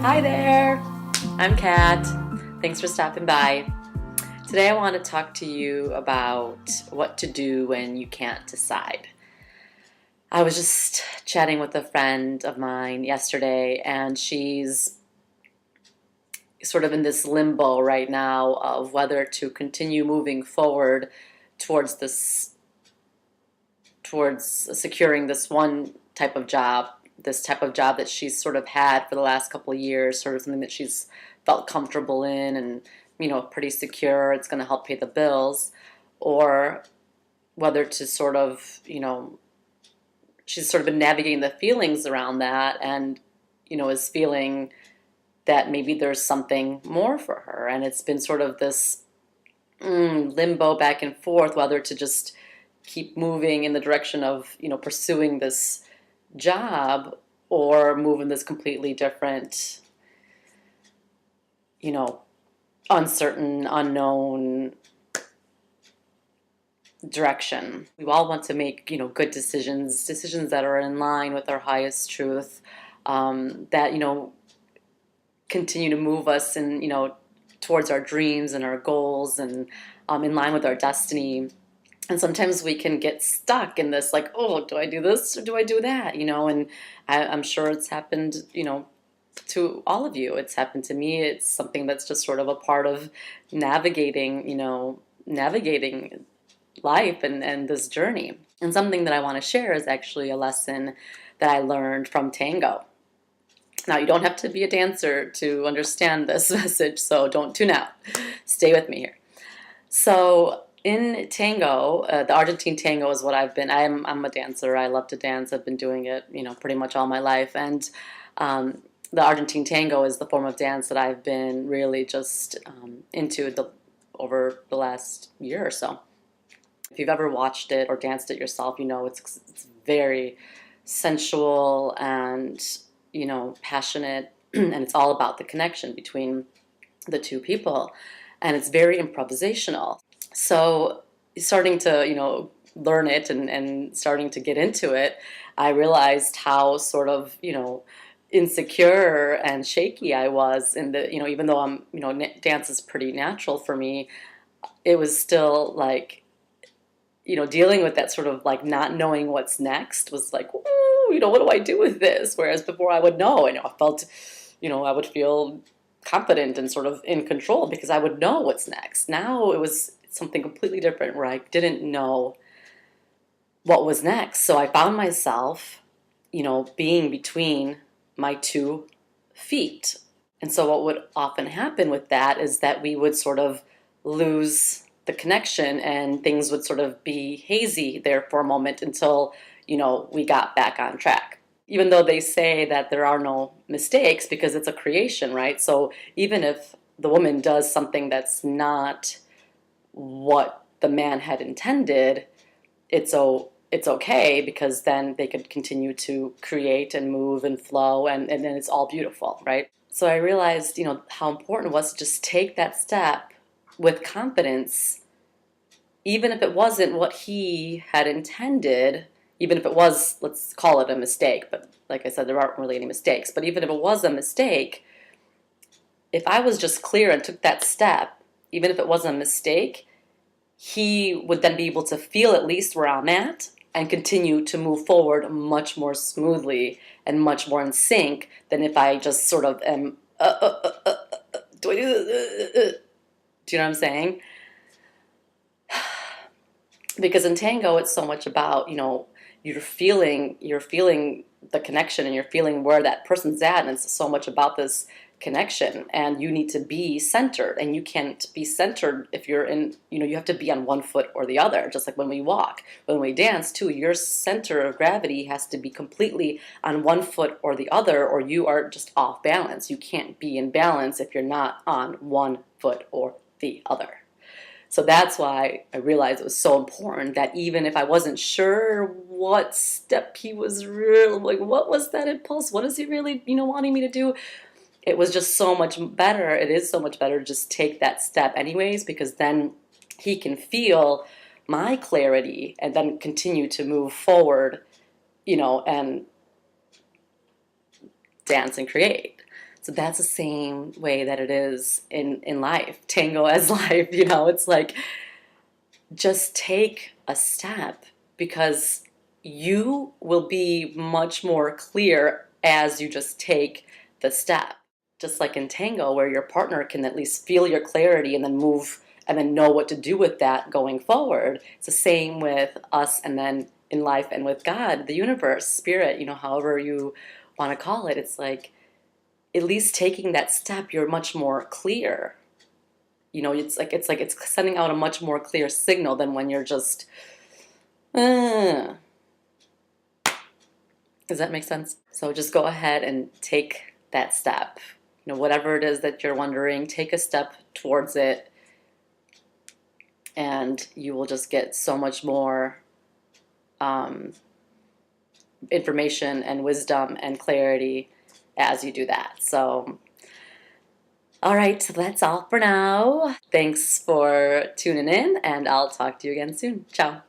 Hi there, I'm Kat. Thanks for stopping by. Today I want to talk to you about what to do when you can't decide. I was just chatting with a friend of mine yesterday, and she's sort of in this limbo right now of whether to continue moving forward towards this, towards securing this type of job that she's sort of had for the last couple of years, sort of something that she's felt comfortable in and, pretty secure. It's going to help pay the bills, or whether to sort of, she's sort of been navigating the feelings around that and, is feeling that maybe there's something more for her. And it's been sort of this limbo back and forth, whether to just keep moving in the direction of, pursuing this job or move in this completely different, uncertain, unknown direction. We all want to make, good decisions that are in line with our highest truth, that, continue to move us and, towards our dreams and our goals and in line with our destiny. And sometimes we can get stuck in this, like, oh, do I do this or do I do that? And I'm sure it's happened, to all of you. It's happened to me. It's something that's just sort of a part of navigating life and this journey. And something that I want to share is actually a lesson that I learned from tango. Now, you don't have to be a dancer to understand this message, so don't tune out. Stay with me here. So in tango, the Argentine tango is what I'm a dancer. I love to dance. I've been doing it, pretty much all my life. And the Argentine tango is the form of dance that I've been really just into over the last year or so. If you've ever watched it or danced it yourself, it's very sensual and, passionate, and it's all about the connection between the two people. And it's very improvisational. So starting to, learn it and starting to get into it, I realized how sort of, insecure and shaky I was in the, even though dance is pretty natural for me, it was still like, dealing with that sort of like not knowing what's next was like, ooh, what do I do with this? Whereas before I would know, I felt, I would feel confident and sort of in control because I would know what's next. Now it was something completely different where I didn't know what was next. So I found myself, being between my 2 feet. And so what would often happen with that is that we would sort of lose the connection and things would sort of be hazy there for a moment until, we got back on track. Even though they say that there are no mistakes because it's a creation, right? So even if the woman does something that's not what the man had intended, it's okay because then they could continue to create and move and flow and then it's all beautiful, right? So I realized, how important it was to just take that step with confidence, even if it wasn't what he had intended, even if it was, let's call it a mistake, but like I said, there aren't really any mistakes, but even if it was a mistake, if I was just clear and took that step, even if it was a mistake, he would then be able to feel at least where I'm at and continue to move forward much more smoothly and much more in sync than if I just sort of am, do I do this? Do you know what I'm saying? Because in tango, it's so much about, you're feeling the connection and you're feeling where that person's at. And it's so much about this connection, and you need to be centered, and you can't be centered if you're in, you have to be on one foot or the other, just like when we walk, when we dance too, your center of gravity has to be completely on one foot or the other, or you are just off balance. You can't be in balance if you're not on one foot or the other. So that's why I realized it was so important that even if I wasn't sure what step he was really, like, what was that impulse? What is he really, wanting me to do? It was just so much better. It is so much better to just take that step anyways, because then he can feel my clarity and then continue to move forward, and dance and create. So that's the same way that it is in life. Tango as life, you know, it's like just take a step, because you will be much more clear as you just take the step. Just like in tango, where your partner can at least feel your clarity and then move and then know what to do with that going forward. It's the same with us, and then in life and with God, the universe, spirit, you know, however you want to call it. It's like at least taking that step, you're much more clear. You know, it's sending out a much more clear signal than when you're just does that make sense? So just go ahead and take that step. You know, whatever it is that you're wondering, take a step towards it, and you will just get so much more information and wisdom and clarity as you do that. So, all right, so that's all for now. Thanks for tuning in, and I'll talk to you again soon. Ciao.